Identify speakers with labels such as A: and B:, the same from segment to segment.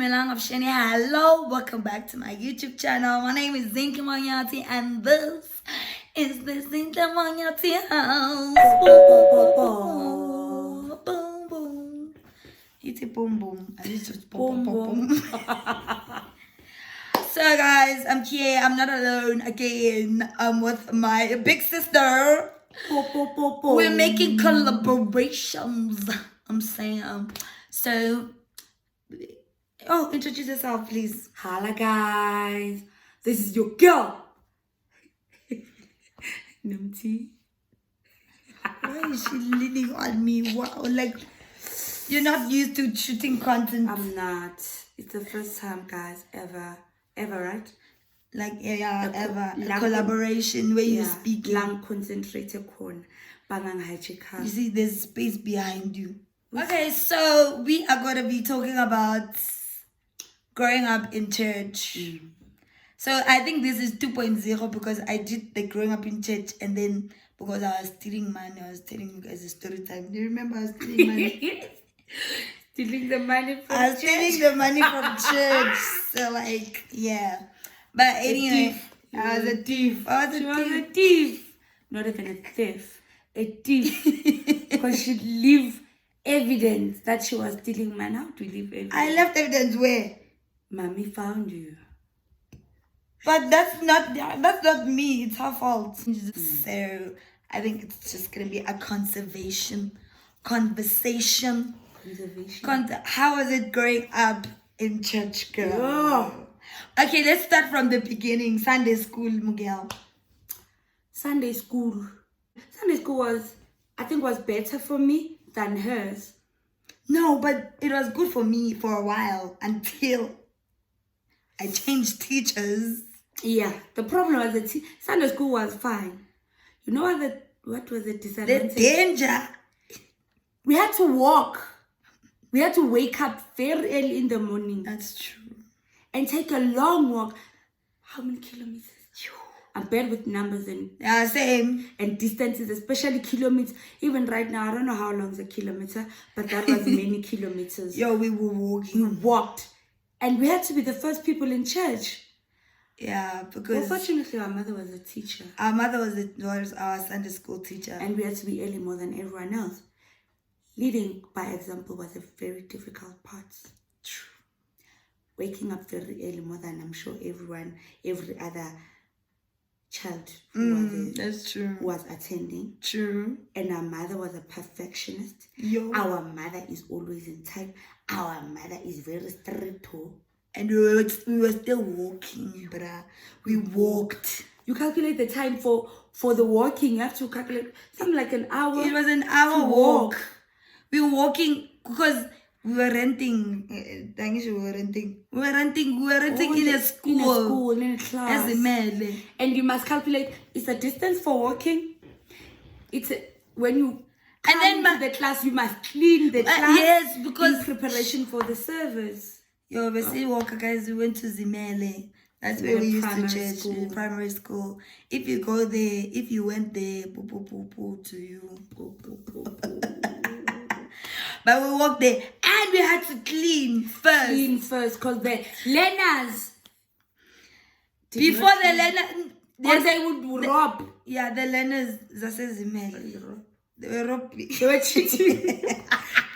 A: Dumelang of Shani. Hello, welcome back to my YouTube channel. My name is Zinke Manyati, and this is the Zinke Manyati house. Boom, boom. It's a boom, boom. I just boom, boom. So, guys, I'm here. I'm not alone again. I'm with my big sister. We're making collaborations. I'm saying, so. Oh, introduce yourself, please.
B: Hello, guys. This is your girl, Nomtee.
A: Why is she leaning on me? Wow, like you're not used to shooting content.
B: I'm not. It's the first time, guys, ever, right?
A: Like ever a collaboration where you speak.
B: Lang concentrated con.
A: You see, there's space behind you. Okay, so we are going to be talking about growing up in church. So I think this is 2.0 because I did the growing up in church, and then because I was stealing money, I was telling you guys a story time. Do you remember I was stealing money?
B: Stealing the money from
A: I was stealing the money from church. So like, yeah. But anyway, I was a thief.
B: She was a thief. Not even a thief. A thief. Because she'd leave evidence that she was stealing money. How do you leave evidence?
A: I left evidence where?
B: Mommy found you.
A: But that's not me. It's her fault. So I think it's just gonna be a conversation. How was it growing up in church, girl?
B: Oh.
A: Okay, let's start from the beginning. Sunday school, Miguel.
B: Sunday school was, I think, was better for me than hers.
A: No, but it was good for me for a while until I changed teachers.
B: Yeah, the problem was that Sunday school was fine. You know what was the disadvantage?
A: The danger.
B: We had to walk. We had to wake up very early in the morning.
A: That's true.
B: And take a long walk. How many kilometers? I'm bad with numbers and
A: same.
B: And distances, especially kilometers. Even right now, I don't know how long is a kilometer, but that was many kilometers.
A: Yo, we were walking.
B: We walked. And we had to be the first people in church.
A: Yeah, because...
B: Unfortunately, our mother was a teacher.
A: Our mother was our Sunday school teacher.
B: And we had to be early more than everyone else. Leading by example was a very difficult part.
A: True.
B: Waking up very early more than I'm sure every other child
A: that's true.
B: Was attending.
A: True.
B: And our mother was a perfectionist.
A: Yo.
B: Our mother is always in time. Our mother is very strict too.
A: And we were still walking, bruh. We walked.
B: You calculate the time for the walking. You have to calculate something like an hour.
A: It was an hour walk. We were walking because we were renting. We were renting in a school.
B: In a class.
A: As a man.
B: And you must calculate. It's a distance for walking. When you come into the class, you must clean the class.
A: Yes, because
B: in preparation for the service.
A: Yo, we see walker guys. We went to Zimele. That's where we used to church in primary school. If you go there, if you went there, to you. But we walked there and we had to clean first.
B: Because the learners.
A: Before the learners.
B: Or they would rob.
A: Yeah, the learners. They were robbing.
B: They were cheating.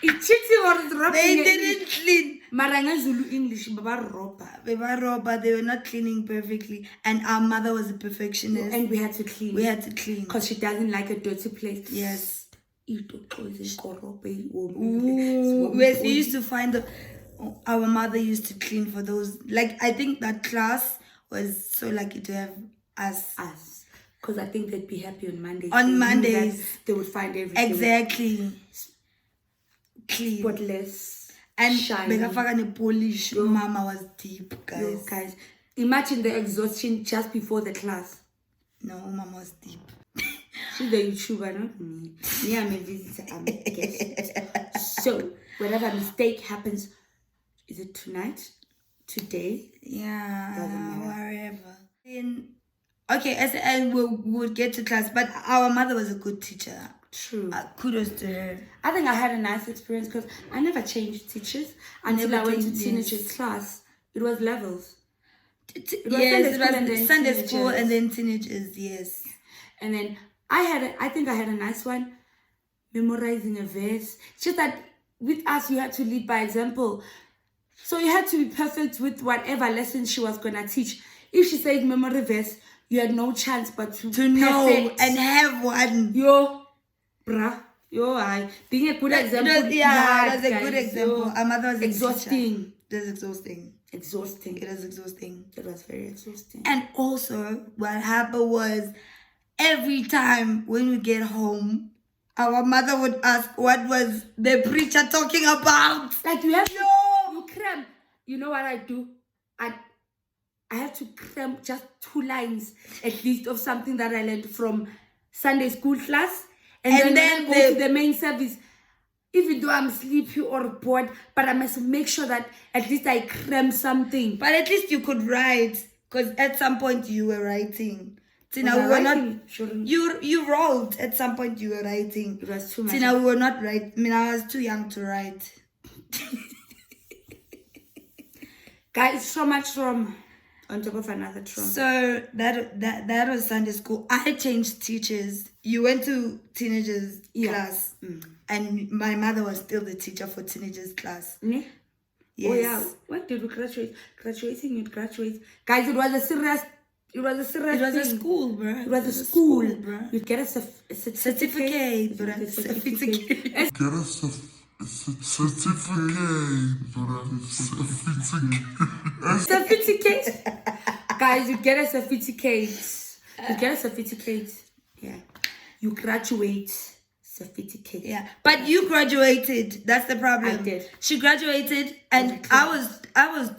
B: Cheating or robbing.
A: They didn't clean.
B: Maranga Zulu English, Baba
A: robber. They were not cleaning perfectly. And our mother was a perfectionist.
B: And we had to clean. Because she doesn't like a dirty place.
A: Yes.
B: We
A: used to find our mother used to clean for those. Like, I think that class was so lucky to have us.
B: Because I think they'd be happy on Mondays.
A: On Mondays.
B: They would find everything.
A: Exactly. Clean.
B: Spotless.
A: And
B: shiny.
A: Polish. Mama was deep, guys.
B: Yo, guys. Imagine the exhaustion just before the class.
A: No, Mama was deep.
B: She's the YouTuber, not me. Me, I'm a visitor, I'm a guest. So, whenever a mistake happens, is it tonight? Today?
A: Yeah, wherever. Okay, and we would get to class, but our mother was a good teacher.
B: True.
A: Kudos to her.
B: I think I had a nice experience because I never changed teachers until I went to teenagers class. It was levels.
A: Sunday school and then teenagers, yes.
B: And then I think I had a nice one, memorizing a verse. It's just that with us, you had to lead by example. So you had to be perfect with whatever lesson she was going to teach. If she said memory verse, you had no chance but to
A: know and have one.
B: Being a good example.
A: That's a good example. Our mother was
B: exhausting.
A: It was exhausting.
B: It was exhausting. It was very exhausting.
A: And also, what happened was, every time when we get home, our mother would ask, what was the preacher talking about?
B: Like, you have you cram. You know what I do? I have to cram just 2 lines at least of something that I learned from Sunday school class. And then go to the main service. Even though I'm sleepy or bored, but I must make sure that at least I cram something.
A: But at least you could write, because at some point you were writing. Tina,
B: we were not.
A: You wrote at some point. You were writing.
B: It was too much.
A: Tina, we were not writing. I mean, I was too young to write.
B: Guys, so much trauma on top of another trauma.
A: So that was Sunday school. I changed teachers. You went to teenagers class, and my mother was still the teacher for teenagers class.
B: Ne?
A: Yes.
B: Oh yeah. When did we graduate? Graduating, you'd graduate. Guys, it was a serious
A: school, bro.
B: It was a school,
A: bro.
B: You'd get a certificate,
A: bro. Certificate.
C: Get a
B: certificate. Guys, you get a certificate. You get a certificate. Yeah. You graduate. Certificate.
A: Yeah. But you graduated. That's the problem.
B: I did.
A: She graduated and I was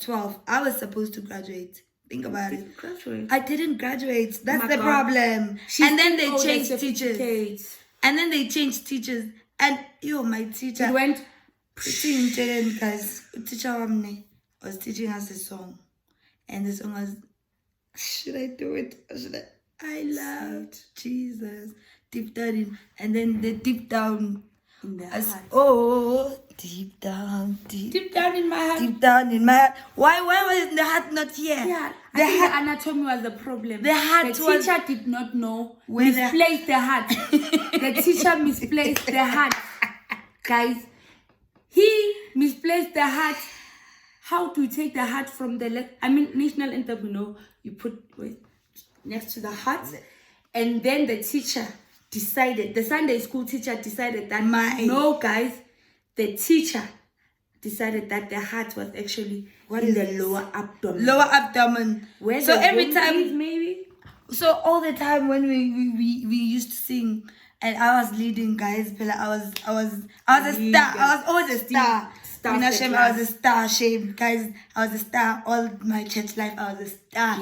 A: 12. I was supposed to graduate. Think about it.
B: Graduate.
A: I didn't graduate. That's the problem. And then they changed teachers. And then they changed teachers. And my teacher.
B: It went.
A: Guys, teacher was teaching us a song. And the song was, should I do it? Or should I loved Jesus. Deep down in, and then the deep down
B: in the
A: as,
B: heart.
A: Oh, deep down
B: in my heart.
A: Deep down in my heart. Why was the heart not here?
B: Yeah, I think the anatomy was the problem. The teacher did not know. Misplaced the heart. The teacher misplaced the heart. Guys, he misplaced the heart. How to take the heart from the left? I mean, national anthem, you put next to the heart. And then the teacher decided, the Sunday school teacher decided that, no, guys, the teacher decided that the heart was actually in the lower abdomen.
A: Lower abdomen.
B: Where
A: so
B: the
A: every time,
B: is, maybe.
A: So all the time when we used to sing, and I was leading, guys, I was a star. I was always a star. I was a star, shame, guys. I was a star all my church life. I was a star.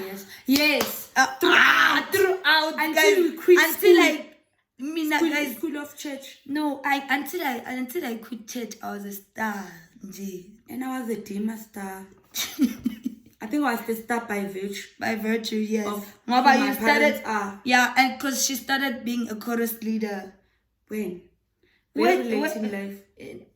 B: Yes.
A: Throughout,
B: until
A: guys.
B: We quit
A: Until
B: school of church.
A: No, until I quit church, I was a star.
B: And I was a dimmer star. I think I was the star by virtue.
A: By virtue, yes.
B: You started.
A: Yeah, and because she started being a chorus leader.
B: When?
A: Life?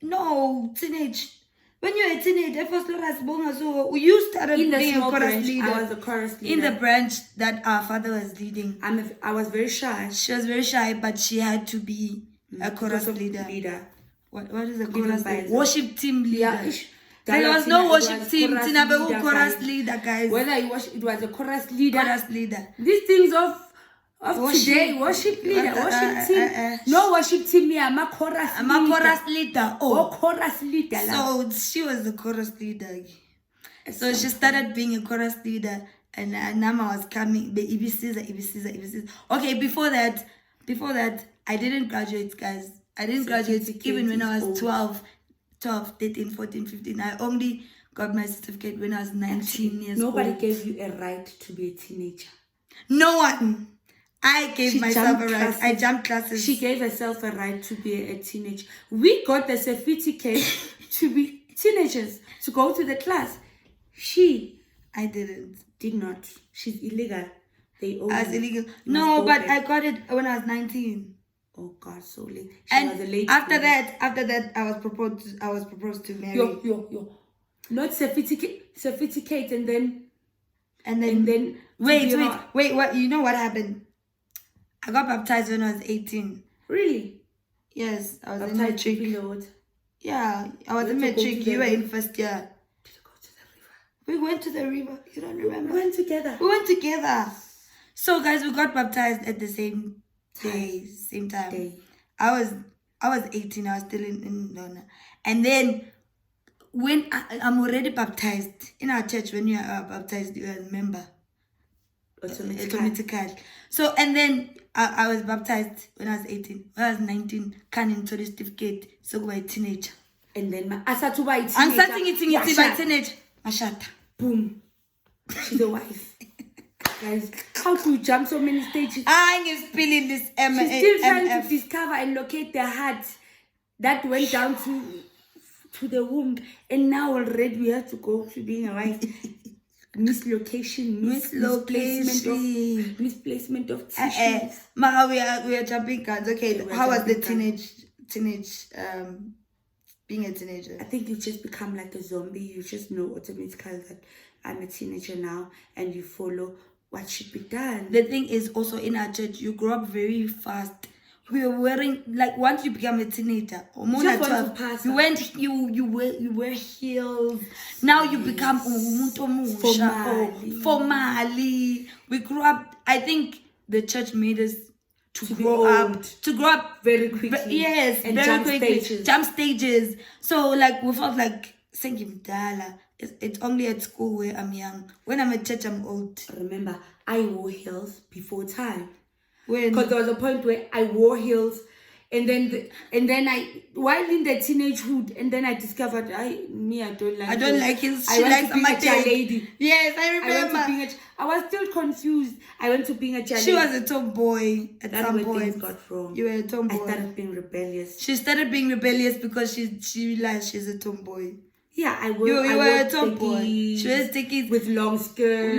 A: No, teenage. When you were a teenager, so you started being a chorus leader.
B: I was a chorus leader.
A: In the branch that our father was leading.
B: I was very shy.
A: She was very shy, but she had to be a chorus leader. What is a chorus leader? Worship team leader.
B: Yeah.
A: There was no worship team. Tina Behu chorus leader, guys.
B: Whether it was a chorus leader.
A: Chorus leader.
B: These things of today, worship leader, worship team. No worship team here. I'm a chorus leader.
A: Oh,
B: chorus leader.
A: So she was the chorus leader. So she started being a chorus leader, and Nama was coming. The EBCs. Okay, before that, I didn't graduate, guys. I didn't graduate even when I was 12, 13, 14, 15. I only got my certificate when I was 19 years old.
B: Nobody gave you a right to be a teenager.
A: No one. I gave myself a right. I jumped classes.
B: She gave herself a right to be a teenager. We got the certificate to be teenagers, to go to the class.
A: I didn't.
B: Did not. She's illegal.
A: I was illegal. No, but I got it when I was 19.
B: Oh God, so late. She
A: And
B: was a late
A: after
B: bloomer.
A: that, I was proposed to Mary.
B: Yo. Not certificate and then
A: wait. What? You know what happened? I got baptized when I was 18.
B: Really?
A: Yes, I was
B: Baptized
A: in matric. Yeah, I was in matric. You were in first year.
B: Did you go to the river?
A: We went to the river. You don't remember?
B: We went together.
A: So guys, we got baptized at the same time. I was 18. I was still in Lona. And then when I'm already baptized in our church, when you are baptized, you are a member. Automatically. So and then I was baptized when I was 18. When I was 19, can't the certificate. So go a teenager.
B: And then I'm starting by
A: teenage. Mashata.
B: Boom. She's a wife. Guys, how to jump so many stages?
A: I'm spilling this
B: She's still trying to discover and locate the heart that went down to the womb. And now already we have to go to being a wife. Misplacement of tissues.
A: Mara, we are jumping cards. Okay, how was the teenage being a teenager?
B: I think you just become like a zombie. You just know automatically that I'm a teenager now, and you follow what should be done.
A: The thing is also in our church, you grow up very fast. We were wearing, like, once you become a teenager or more than 12, you wear heels. Now you become formally. We grew up. I think the church made us to grow up
B: very quickly.
A: Yes, and very quickly. Jump stages. So like we felt like it's only at school where I'm young. When I'm at church, I'm old.
B: Remember, I wore heels before time. Because there was a point where I wore heels, and then I while in the teenagehood, and then I discovered I don't like
A: heels.
B: She likes being a child lady.
A: Yes, I remember.
B: I was still confused. I went to being a child.
A: She was a tomboy at some point.
B: Things got wrong.
A: You were a tomboy.
B: I started being rebellious.
A: She started being rebellious because she realized she's a tomboy.
B: Yeah, I
A: wore. You were a tomboy. She was stickies
B: with long skirts.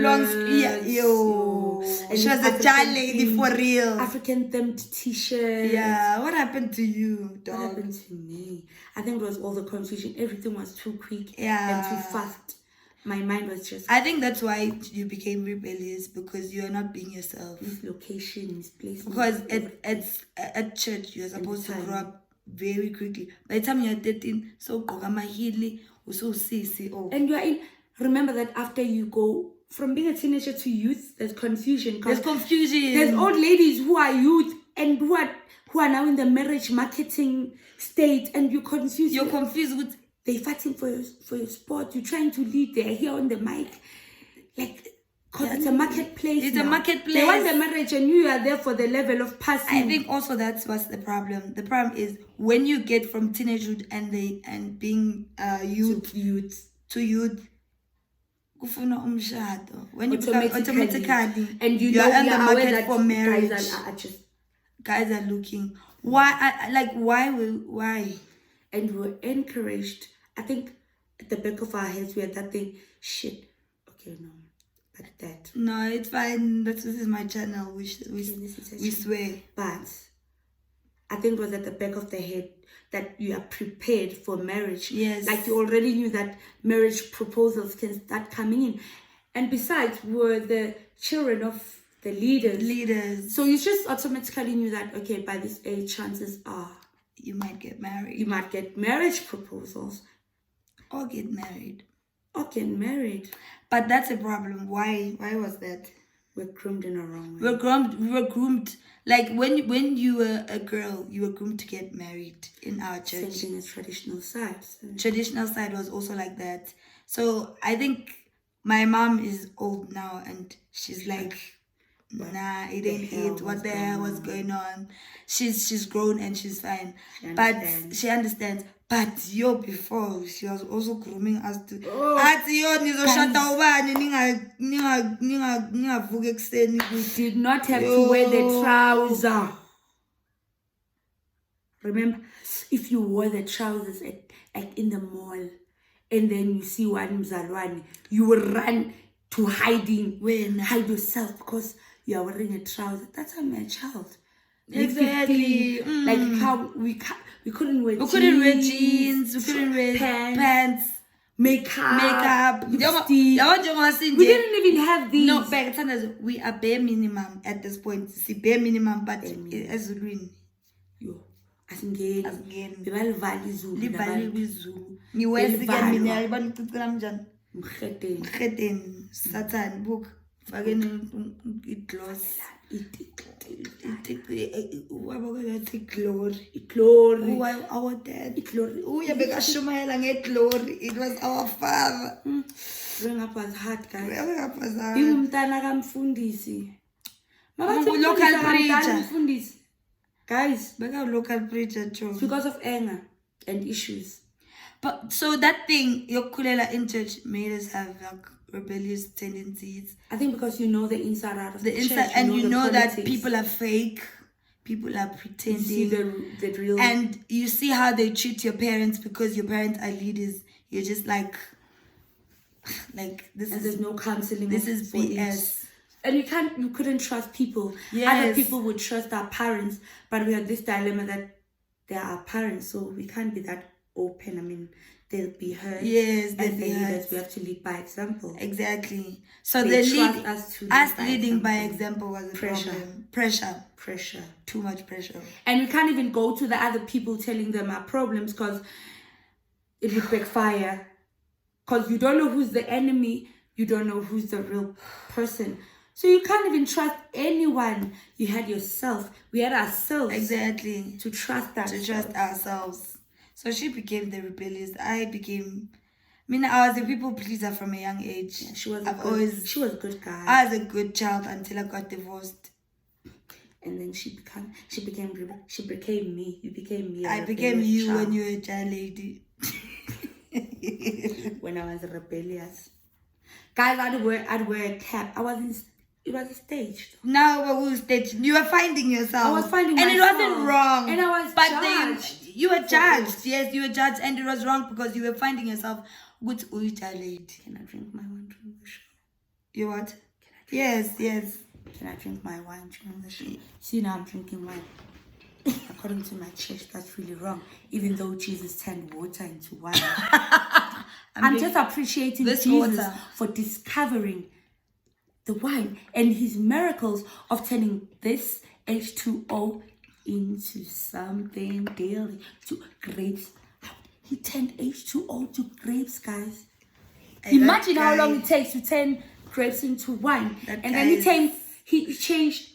A: And she was a child lady for real.
B: African themed t-shirts.
A: Yeah. What happened to you, dog?
B: What happened to me? I think it was all the confusion. Everything was too quick and too fast. My mind was just...
A: I think that's why you became rebellious, because you're not being yourself.
B: Mislocation, misplacement.
A: Because at church, you're supposed to grow up very quickly. By the time you're 13, so Gogamahili, so sissy.
B: And you're in... Remember that after you go from being a teenager to youth, there's confusion.
A: There's confusion.
B: There's old ladies who are youth and who are now in the marriage marketing state, and you're confused.
A: You're confused with...
B: They're fighting for your sport. You're trying to lead. They're here on the mic. Like, because it's a marketplace.
A: It's a marketplace.
B: They want the marriage and you are there for the level of passing.
A: I think also that's what's the problem. The problem is when you get from teenagehood and being youth to youth. When you become automatically
B: and you're
A: in the market for marriage.
B: Guys
A: are looking. Why?
B: And we're encouraged. I think at the back of our heads we had that thing. Shit. Okay, no. But that.
A: No, it's fine. This is my channel. We swear.
B: But I think it was at the back of the head that you are prepared for marriage.
A: Yes.
B: Like you already knew that marriage proposals can start coming in. And besides, we were the children of the leaders. So you just automatically knew that, okay, by this age, chances are
A: you might get married.
B: You might get marriage proposals.
A: Or get married.
B: But
A: that's a problem. Why was that?
B: We're groomed in a wrong way.
A: We were groomed. Like when you were a girl, you were groomed to get married in our church.
B: Same thing as traditional side.
A: Traditional side was also like that. So I think my mom is old now and she's like, nah, it ain't it. What the hell was going on? She's grown and she's fine. She understands. But before she was also grooming us to.
B: We did not have to wear the trouser. Remember, if you wore the trousers at in the mall, and then you see one mzalwane, you will run to hiding. Hide yourself because you are wearing a trouser. That's how I'm a child.
A: Exactly.
B: Like how we couldn't wear
A: jeans, we couldn't wear pants. Makeup.
B: We didn't even have these.
A: No, we are bare minimum at this point. See, bare minimum, but as a green.
B: Yo, asingeni. Bebalivala izulu.
A: Livala izulu. Niwesi mina ayibani ucicela njani? Mkhedeni. Satan book. Fakeni igloss. Glory. Our dad. Glory. Bekashumayela nge-glory. It was our father.
B: Growing up was hard, guys.
A: Growing up was hard.
B: Ingumntana kamfundisi.
A: Local preacher.
B: Guys,
A: local preacher too.
B: Because of anger and issues.
A: But so that thing, yokulela in church made us have like rebellious tendencies.
B: I think because you know the inside out of the
A: inside,
B: church,
A: and you know that people are fake, people are pretending.
B: You see the real,
A: and you see how they treat your parents because your parents are leaders. You're just like this.
B: And there's no counseling.
A: This is BS.
B: And you couldn't trust people.
A: Yes.
B: Other people would trust our parents, but we had this dilemma that they are our parents, so we can't be that open. I mean, they'll be hurt.
A: Yes, they'll be hurt.
B: We have to lead by example.
A: Exactly. So us leading by example was a problem. Pressure. Too much pressure.
B: And we can't even go to the other people telling them our problems because it would backfire. Because you don't know who's the enemy. You don't know who's the real person. So you can't even trust anyone. You had yourself. We had ourselves.
A: Exactly.
B: To trust
A: ourselves. So she became the rebellious. I was a people pleaser from a young age.
B: Yeah, she was a good guy.
A: I was a good child until I got divorced.
B: And then she became me. You became me.
A: I became you child. When you were a child lady.
B: When I was rebellious. Guys, I'd wear a cap. It was staged.
A: No, but we were staged. You were finding yourself.
B: I was finding
A: myself. And
B: it
A: wasn't wrong.
B: And I was judged.
A: You were judged. Yes, you were judged. And it was wrong because you were finding yourself. Good lady.
B: Can I drink my wine during the show?
A: You what? Yes.
B: Can I drink my wine during the show? See, now I'm drinking wine. According to my church, that's really wrong. Even though Jesus turned water into wine. I'm just appreciating Jesus for discovering the wine and his miracles of turning this H2O into something daily, to grapes. He turned H2O to grapes, guys. Imagine how long it takes to turn grapes into wine. And then he changed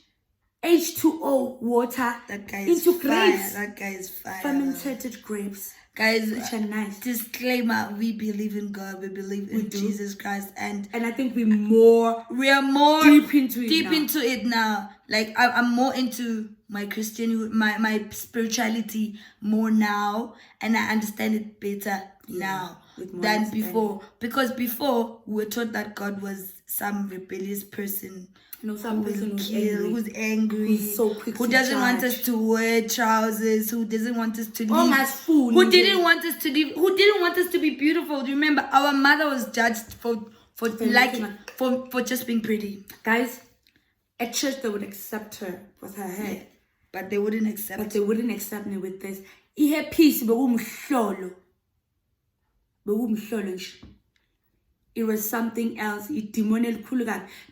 B: H2O water into grapes.
A: That guy is fire.
B: Fermented grapes.
A: Guys,
B: which are nice.
A: Disclaimer: we believe in God. We believe in Jesus Christ, and
B: I think we are more deep into
A: it now. Like I'm more into my Christianity, my spirituality more now, and I understand it better now than before. Because before we were taught that God was some rebellious person.
B: Some person
A: who's angry,
B: who's so quick
A: who doesn't want us to wear trousers, who doesn't want us to leave, who didn't want us to leave, who didn't want us to be beautiful. Do you remember our mother was judged for just being pretty?
B: Guys, at church they would accept her with her hair,
A: but they wouldn't accept
B: me with this. Ihe peace it was something else.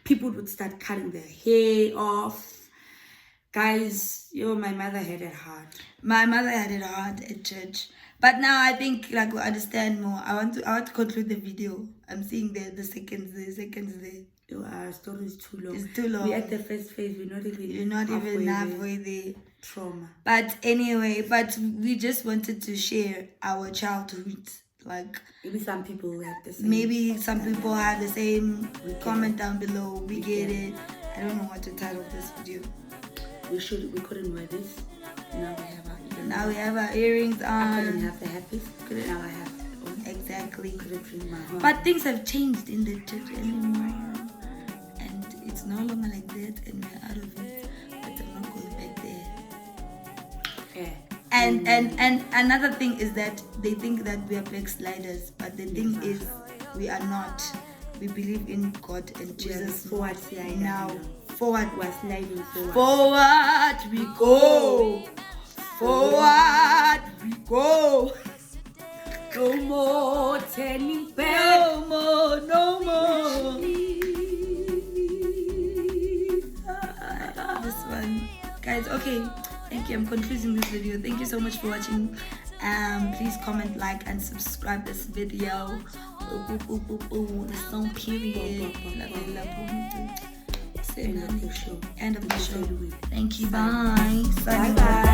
B: People would start cutting their hair off. Guys, my mother had it hard.
A: My mother had it hard at church. But now I think we understand more. I want to conclude the video. I'm seeing the seconds there.
B: Our story is too long.
A: It's too long.
B: We're at the first phase. You're not even
A: halfway there.
B: Trauma.
A: But anyway, we just wanted to share our childhood. Like
B: maybe some people have the same.
A: Maybe some people have the same. Comment down below. We get it. I don't know what to title this video.
B: We couldn't wear this.
A: Now we have our earrings on.
B: I couldn't have the happy. Now I have it on.
A: Exactly.
B: Couldn't drink my wine.
A: But things have changed in the church anymore, and it's no longer like that, and we're out of it. But I'm not going back there.
B: Yeah.
A: And another thing is that they think that we are backsliders, but the thing is we are not. We believe in God and Jesus now Forward.
B: We're sliding forward.
A: Forward we go. Forward we go.
B: No more turning back.
A: No more. This one. Guys, okay. Thank you. I'm concluding this video. Thank you so much for watching. Please comment, like, and subscribe this video. The song period. End of the show. Thank you. Bye.
B: Bye.